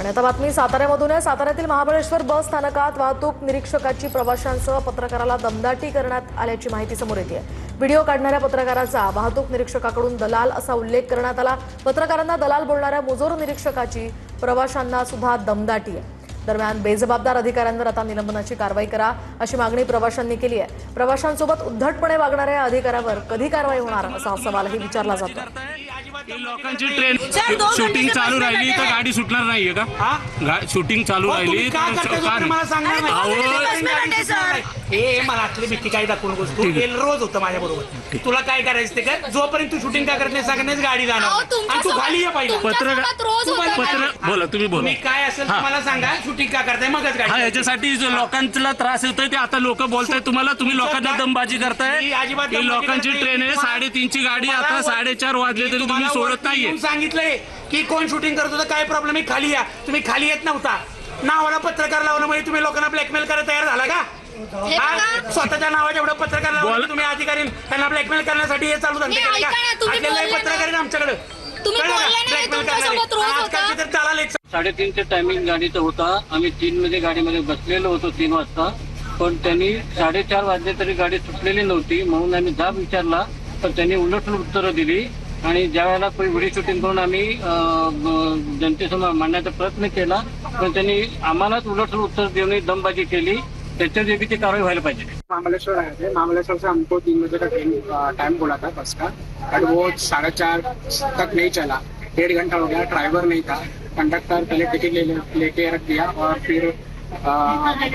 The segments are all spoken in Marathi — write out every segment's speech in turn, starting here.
आणि आता बातमी साताऱ्यामधून आहे। साताऱ्यातील महाबळेश्वर बस स्थानकात वाहतूक निरीक्षकाची प्रवाशांसह पत्रकाराला दमदाटी करण्यात आल्याची माहिती समोर येते आहे। व्हिडिओ काढणाऱ्या पत्रकाराचा वाहतूक निरीक्षकाकडून दलाल असा उल्लेख करण्यात आला। पत्रकारांना दलाल बोलणाऱ्या मुजोर निरीक्षकाची प्रवाशांना सुद्धा दमदाटी आहे। दरम्यान बेजबाबदार अधिकाऱ्यांवर आता निलंबनाची कारवाई करा अशी मागणी प्रवाशांनी केली आहे। प्रवाशांसोबत उद्धटपणे वागणाऱ्या अधिकाऱ्यावर कधी कारवाई होणार असा सवालही विचारला जातो। लोकांची ट्रेन शूटिंग चालू राहिली तर गाडी सुटणार नाहीये का? शूटिंग चालू राहिली मला आतली भीती काय दाखवून गोष्ट रोज होतं माझ्या बरोबर। तुला काय करायचं ते काय? जोपर्यंत तू शूटिंग काय करत नाही सगळ्यांनाच गाडी जाणार आणि तू खाली ये पहिला। पत्र बोला, तुम्ही बोला, मी काय असेल तुम्हाला सांगा, शूटिंग का करताय मगच गाडी। याच्यासाठी लोकांना त्रास होतोय ते आता लोक बोलताय तुम्हाला, तुम्ही लोकांना दमबाजी करताय। लोकांची ट्रेन आहे 3:30ची गाडी, आता 4:30 वाजले तरी तुम्ही सोडत नाहीये। सांगितलंय की कोण शूटिंग करत होतं, काय प्रॉब्लेम आहे, खाली या। तुम्ही खाली येत नव्हता, नावाला पत्रकार लावण्यामुळे तुम्ही लोकांना ब्लॅकमेल करायला तयार झाला का? स्वतःच्या नावाच्या एवढं पत्रकार लावलं तुम्ही अधिकारी त्यांना ब्लॅकमेल करण्यासाठी हे चालू धंदे केले का? पत्रकार आमच्याकडे 3:30चे टायमिंग गाडीचं होता। आम्ही 3 मध्ये गाडीमध्ये बसलेलो होतो 3 वाजता, पण त्यांनी 4:30 वाजले तरी गाडी सुटलेली नव्हती। म्हणून आम्ही जाब विचारला तर त्यांनी उलटून उत्तरं दिली आणि ज्या वेळेला काही व्हिडिओ शूटिंग करून आम्ही जनतेसमोर मांडण्याचा प्रयत्न केला, पण त्यांनी आम्हालाच उलटून उत्तर देऊन दमबाजी केली। त्याच्यावर योग्य कारवाई व्हायला पाहिजे। महाबलेश्वर आए थे, महाबलेश्वर से हमको 3 बजे का ट्रेन टाइम बोला था बस का, बट वो 4:30 तक नहीं चला। 1.5 घंटा हो गया, ड्राइवर नहीं था। कंडक्टर पहले टिकट लेके रख दिया और फिर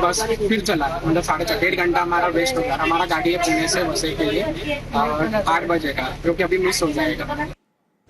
बस फिर चला, मतलब 4:30 1.5 घंटा हमारा वेस्ट हो गया। हमारा गाड़ी है पुणे से वसई के लिए और 8 बजे का, जो कि अभी मिस हो जाएगा।